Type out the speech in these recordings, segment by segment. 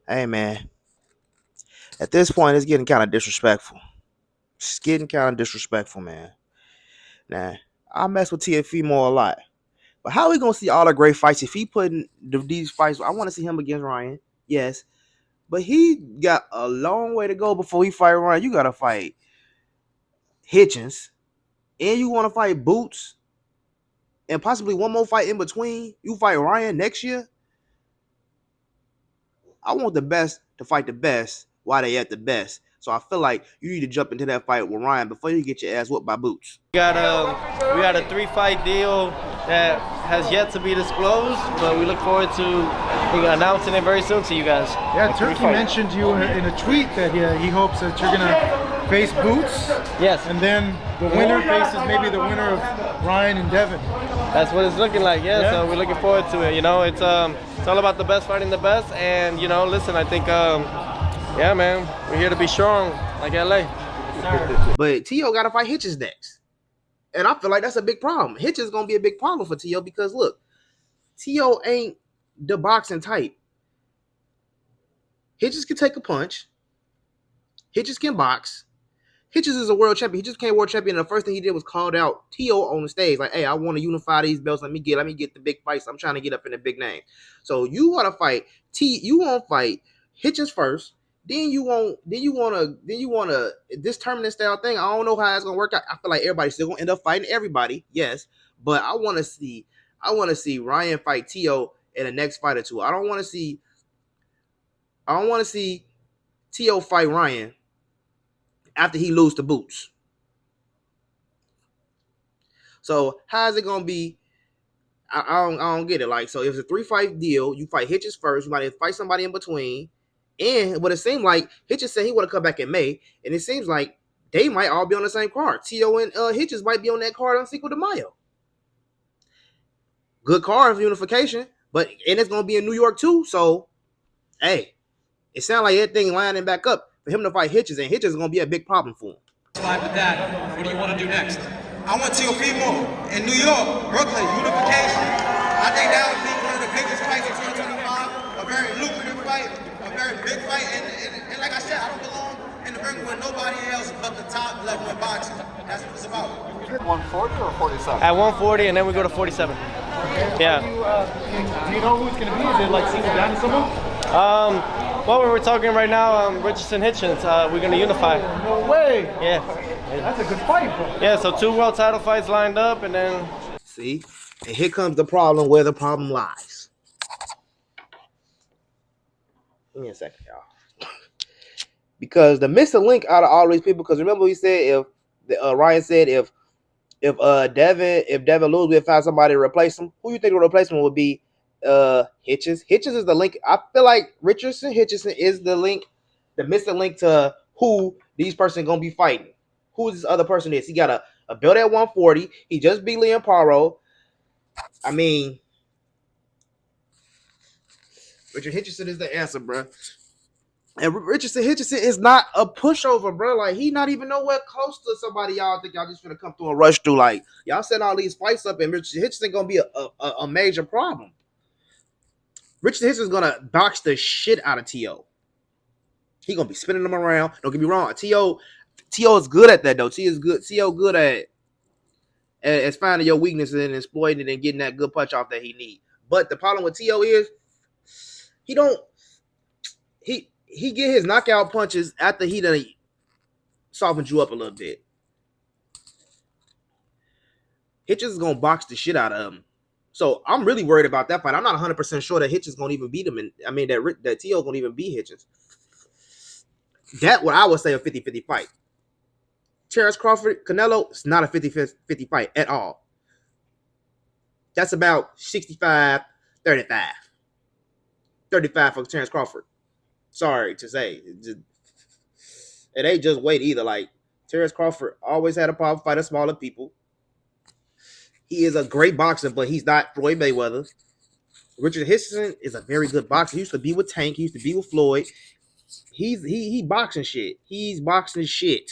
Hey, man. At this point, it's getting kind of disrespectful. It's getting kind of disrespectful, man. Nah, I mess with Teofimo a lot. But how are we going to see all the great fights if he putting these fights? I want to see him against Ryan. Yes. But he got a long way to go before he fight Ryan. You got to fight Hitchins. And you want to fight Bouts. And possibly one more fight in between. You fight Ryan next year. I want the best to fight the best while they at the best. So I feel like you need to jump into that fight with Ryan before you get your ass whooped by Boots. We got a 3-fight deal that has yet to be disclosed, but we look forward to announcing it very soon to you guys. Yeah, Turkey mentioned you in a tweet that he hopes that you're gonna face Boots. Yes. And then the winner faces maybe the winner of Ryan and Devin. That's what it's looking like. Yeah. So we're looking forward to it. You know, it's all about the best fighting the best, and you know, listen, I think. Yeah, man, we're here to be strong, like LA. But T.O. got to fight Hitchins next. And I feel like that's a big problem. Hitchins going to be a big problem for T.O. because, look, T.O. ain't the boxing type. Hitchins can take a punch. Hitchins can box. Hitchins is a world champion. He just became world champion, and the first thing he did was called out T.O. on the stage. Like, hey, I want to unify these belts. Let me get the big fights. I'm trying to get up in the big name. So you want to fight Hitchins first. Then you want to this tournament style thing. I don't know how it's gonna work out. I feel like everybody's still gonna end up fighting everybody, yes. But I want to see Ryan fight T.O. in the next fight or two. I don't want to see T.O. fight Ryan after he lose to Boots. So how is it gonna be? I don't get it. Like, so if it's a 3-fight deal, you fight Hitchens first. You might fight somebody in between. And what it seemed like, Hitchens said he want to come back in May, and it seems like they might all be on the same card. T.O. and Hitchens might be on that card on Cinco De Mayo. Good card for unification, and it's gonna be in New York too. So, hey, it sounds like everything lining back up for him to fight Hitchens, and Hitchens is gonna be a big problem for him. Slide with that. What do you want to do next? I want Teofimo in New York, Brooklyn, unification. I think that would be one of the biggest fights of 2025. A very lucrative fight. Very big fight, and like I said, I don't belong in the ring with nobody else but the top level of boxing. That's what it's about. 140 or 47? At 140, and then we go to 47. Okay. Yeah. Do you know who it's gonna be? Is it like single down to someone? Well, we were talking right now, Richardson Hitchins. We're gonna unify. No way. Yeah. That's a good fight, bro. Yeah. So 2 world title fights lined up, and then. See, and here comes the problem where the problem lies. Give me a second, y'all. Because the missing link out of all these people, because remember we said Ryan said if Devin lose, we'll find somebody to replace him. Who you think the replacement would be? Hitchens. Hitchens is the link. I feel like Richardson Hitchins is the link, the missing link to who these person gonna be fighting. Who this other person is? He got a belt at 140. He just beat Liam Paro. I mean, Richard Hitchison is the answer, bro. And Richardson Hitchison is not a pushover, bro. Like, he not even nowhere close to somebody y'all think y'all just gonna come through and rush through. Like, y'all set all these fights up, and Richard Hitchison gonna be a major problem. Richard Hitchenson's gonna box the shit out of T.O. He gonna be spinning them around. Don't get me wrong. T.O. is good at that, though. T.O. good at finding your weaknesses and exploiting it and getting that good punch off that he need. But the problem with T.O. is he get his knockout punches after he done softened you up a little bit. Hitchens is gonna box the shit out of him. So I'm really worried about that fight. I'm not 100% sure that Hitchens is gonna even beat him. That T.O. gonna even beat Hitchens. That what I would say a 50-50 fight. Terrance Crawford, Canelo, it's not a 50-50 fight at all. That's about 65-35. 35 for Terrance Crawford. Sorry to say. It ain't just weight either. Like, Terrance Crawford always had a problem fighting smaller people. He is a great boxer, but he's not Floyd Mayweather. Richard Hitchison is a very good boxer. He used to be with Tank. He used to be with Floyd. He boxing shit. He's boxing shit.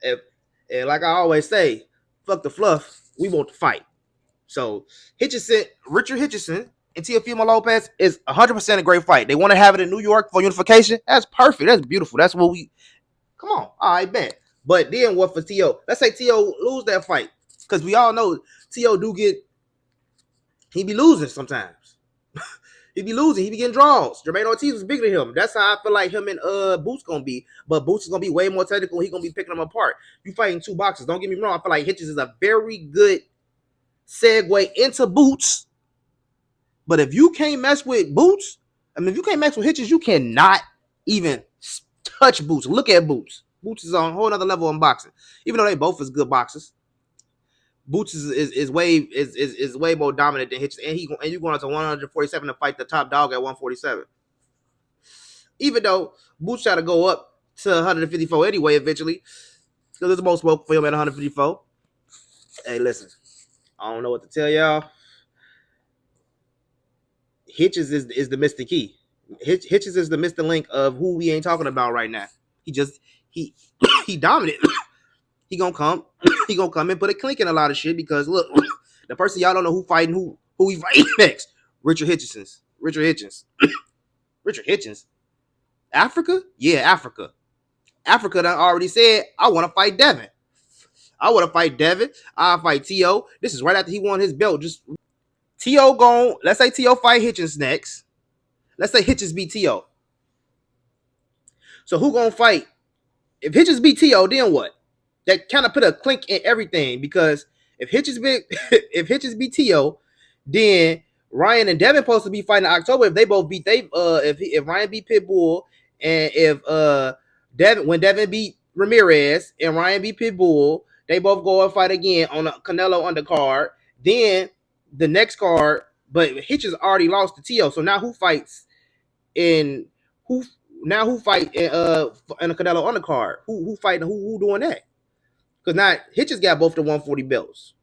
And like I always say, fuck the fluff. We want to fight. So Richard Hitchison and Teofimo Lopez is 100% a great fight. They want to have it in New York for unification. That's perfect. That's beautiful. That's what we. Come on, I bet. But then what for T.O.? Let's say T.O. lose that fight, because we all know T.O. he be losing sometimes. He be losing. He be getting draws. Jermaine Ortiz was bigger than him. That's how I feel like him and Boots gonna be. But Boots is gonna be way more technical. He gonna be picking them apart. You fighting two boxers. Don't get me wrong. I feel like Hitchins is a very good segue into Boots. But if you can't mess with Boots, if you can't mess with Hitchins, you cannot even touch Boots. Look at Boots. Boots is on a whole other level in boxing. Even though they both is good boxers. Boots is way more dominant than Hitchins, and you going up to 147 to fight the top dog at 147. Even though Boots try to go up to 154 anyway, eventually, because there's the most smoke for him at 154. Hey, listen, I don't know what to tell y'all. Hitchins is the Mr. Key. Hitchins is the Mr. Link of who we ain't talking about right now. He dominant. He gonna come and put a clink in a lot of shit because look, the person y'all don't know who he fighting next. Richard Hitchins. Richard Hitchins. Africa? Yeah, Africa. Africa done already said, I want to fight Devin. I'll fight T.O. This is right after he won his belt. Just T.O. let's say T.O. fight Hitchins next. Let's say Hitchins beat T.O. So who gonna fight? If Hitchins beat T.O., then what? That kind of put a clink in everything because if Hitchins beat T.O., then Ryan and Devin supposed to be fighting in October. If they both beat if Ryan beat Pitbull and if Devin beat Ramirez and Ryan beat Pitbull, they both go and fight again on a Canelo undercard. Then the next card, but Hitchins already lost to T.O. So now who fights in a Canelo undercard? Who fighting? Who doing that? Because now Hitchins got both the 140 belts.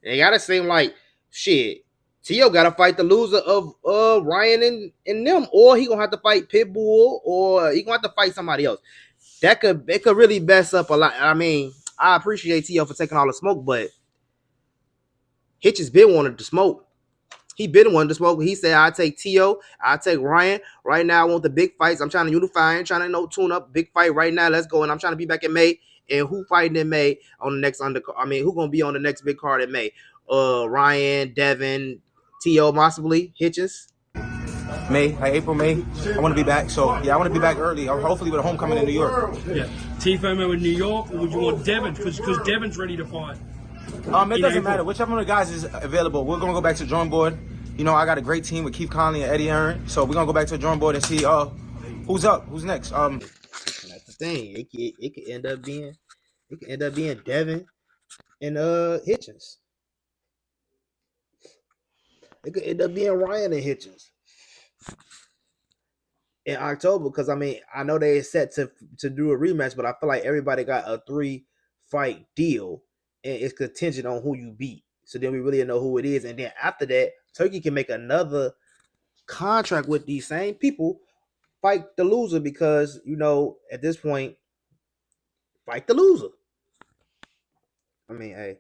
And it gotta seem like shit. T.O. gotta fight the loser of Ryan and them, or he gonna have to fight Pitbull, or he gonna have to fight somebody else. It could really mess up a lot. I mean, I appreciate T.O. for taking all the smoke, but Hitchins been wanting to smoke. He said, I take T.O., I take Ryan. Right now, I want the big fights. I'm trying to unify. I ain't trying to tune up. Big fight right now. Let's go. And I'm trying to be back in May. And who fighting in May on the next undercard? I mean, who gonna be on the next big card in May? Ryan, Devin, T.O. possibly, Hitchins. April, May. I want to be back. So, yeah, I want to be back early. Hopefully with a homecoming in New York. Yeah. Teofimo in New York, or would you want Devin? Because Devin's ready to fight. It doesn't matter. Whichever one of the guys is available, we're going to go back to the drawing board. You know, I got a great team with Keith Conley and Eddie Aaron. So, we're going to go back to the drawing board and see who's up, who's next. That's the thing. It could end up being Devin and Hitchins. It could end up being Ryan and Hitchins in October, because I mean, I know they set to do a rematch, but I feel like everybody got a 3-fight deal, and it's contingent on who you beat. So then we really know who it is, and then after that, Turkey can make another contract with these same people, fight the loser, because you know at this point, fight the loser. I mean, hey,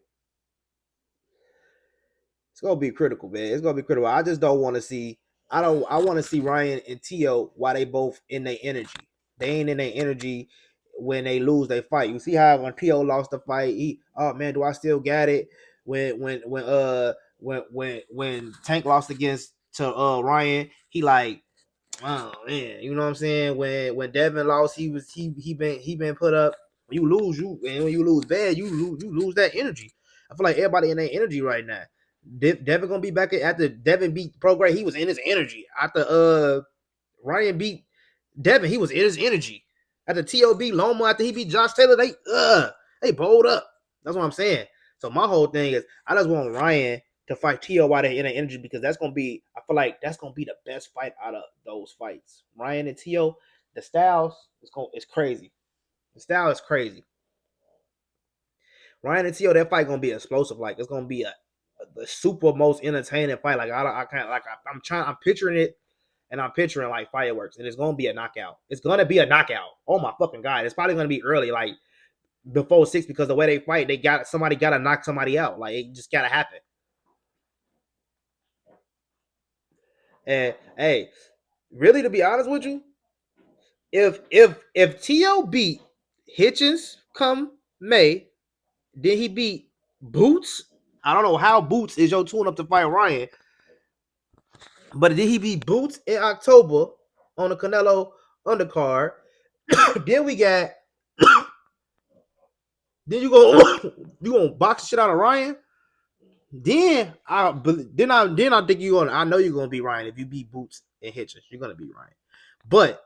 it's gonna be critical, man. It's gonna be critical. I just don't want to see. I want to see Ryan and T.O. while they both in their energy. They ain't in their energy when they lose their fight. You see how when T.O. lost the fight, oh man, do I still got it? When Tank lost against to Ryan, he like, oh man, you know what I'm saying? When Devin lost, he been put up. When you lose bad, you lose that energy. I feel like everybody in their energy right now. Devin gonna be back after Devin beat Prograde. He was in his energy. After Ryan beat Devin, he was in his energy. After T.O. beat Loma, after he beat Josh Taylor, they bowled up. That's what I'm saying. So my whole thing is, I just want Ryan to fight T.O. while they're in their energy, because that's gonna be. I feel like that's gonna be the best fight out of those fights. Ryan and T.O. The styles it's crazy. The style is crazy. Ryan and T.O. that fight gonna be explosive. Like it's gonna be the super most entertaining fight. Like I'm picturing it, and I'm picturing like fireworks, and it's gonna be a knockout. It's gonna be a knockout. Oh my fucking god! It's probably gonna be early, like before 6, because the way they fight, somebody gotta knock somebody out. Like it just gotta happen. And hey, really, to be honest with you, if T.O. beat Hitchins come May, then he beat Boots. I don't know how Boots is your tune up to fight Ryan, but did he beat Boots in October on the Canelo undercard? Then we got. Then you gonna box the shit out of Ryan. Then I think you're gonna. I know you're gonna beat Ryan if you beat Boots and Hitchens. You're gonna beat Ryan, but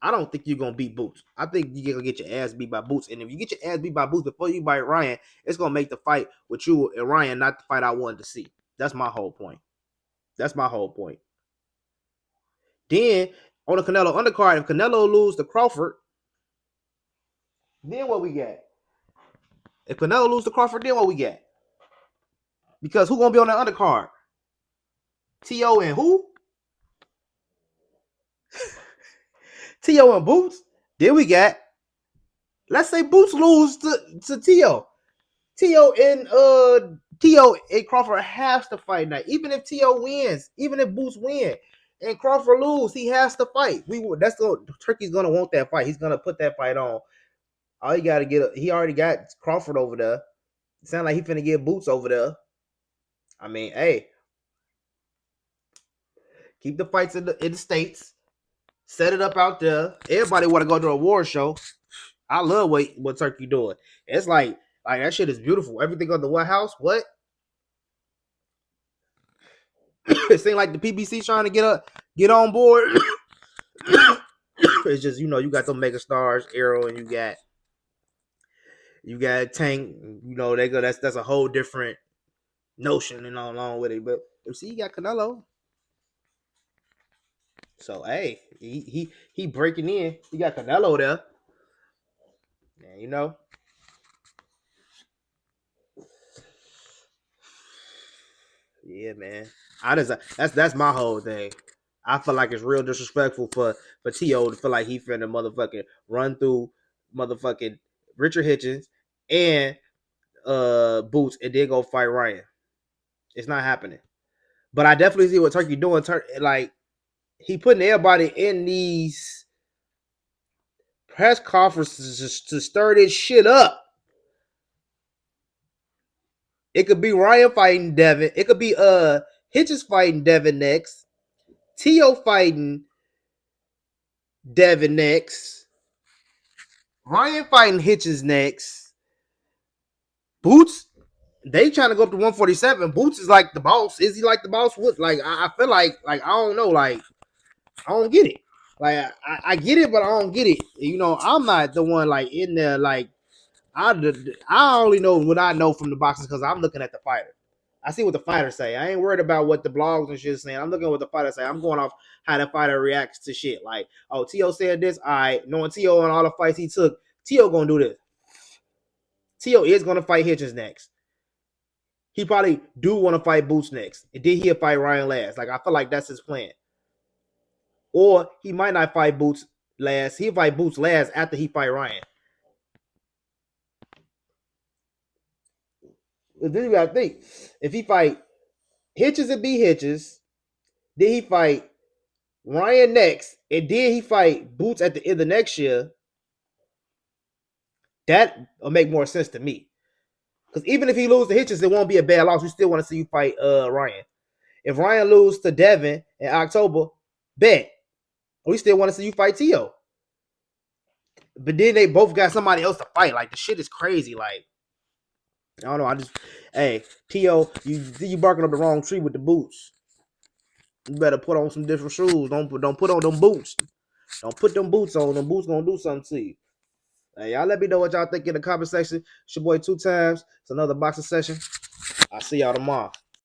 I don't think you're gonna beat Boots. I think you're gonna get your ass beat by Boots, and if you get your ass beat by Boots before you beat Ryan, it's gonna make the fight with you and Ryan not the fight I wanted to see. That's my whole point. Then on the Canelo undercard, if Canelo lose to Crawford, then what we got? If Canelo lose to Crawford, then what we got? Because who gonna be on that undercard? T.O. and who? T.O. and Boots. Then we got, let's say Boots lose to T.O. T.O. and Crawford has to fight now. Even if T.O. wins, even if Boots win and Crawford lose, he has to fight. Turkey's gonna want that fight. He's gonna put that fight on. All you gotta get, he already got Crawford over there. It sounds like he finna get Boots over there. I mean, hey, keep the fights in the States. Set it up out there. Everybody want to go to a award show. I love what Turkey doing. It's like that shit is beautiful. Everything on the White House. What? It seems like the PBC trying to get on board. It's just, you got them mega stars, Arrow, and you got Tank. That's a whole different notion and all along with it. But you see, you got Canelo. So hey, he breaking in. You got Canelo there. And yeah, man. That's my whole thing. I feel like it's real disrespectful for T.O. to feel like he finna motherfucking run through motherfucking Richard Hitchins and Boots and then go fight Ryan. It's not happening. But I definitely see what Turkey doing. Like, he putting everybody in these press conferences to stir this shit up. It could be Ryan fighting Devin. It could be Hitchens fighting Devin next. T.O. fighting Devin next. Ryan fighting Hitchens next. Boots, they trying to go up to 147. Boots is like the boss. Is he like the boss? What? Like, I feel like I don't know. Like, I don't get it. Like, I get it, but I don't get it. I'm not the one like in there. Like, I only know what I know from the boxers because I'm looking at the fighter. I see what the fighters say. I ain't worried about what the blogs and shit saying. I'm looking at what the fighters say. I'm going off how the fighter reacts to shit. Like, oh, T.O. said this. All right, knowing T.O. and all the fights he took, T.O. gonna do this. T.O. is gonna fight Hitchens next. He probably do want to fight Boots next. And then he'll fight Ryan last. Like, I feel like that's his plan. Or he might not fight Boots last. He'll fight Boots last after he fight Ryan. But then you gotta think. If he fight Hitchens and beat Hitchens, then he fight Ryan next, and then he fight Boots at the end of next year, that will make more sense to me. Because even if he loses to Hitchens, it won't be a bad loss. We still want to see you fight Ryan. If Ryan loses to Devin in October, bet. We still want to see you fight T.O. But then they both got somebody else to fight. Like, the shit is crazy. Like, I don't know. Hey, T.O., you barking up the wrong tree with the boots. You better put on some different shoes. Don't put on them boots. Don't put them boots on. Them boots gonna do something to you. Hey, y'all let me know what y'all think in the comment section. It's your boy 2 Times. It's another boxing session. I'll see y'all tomorrow.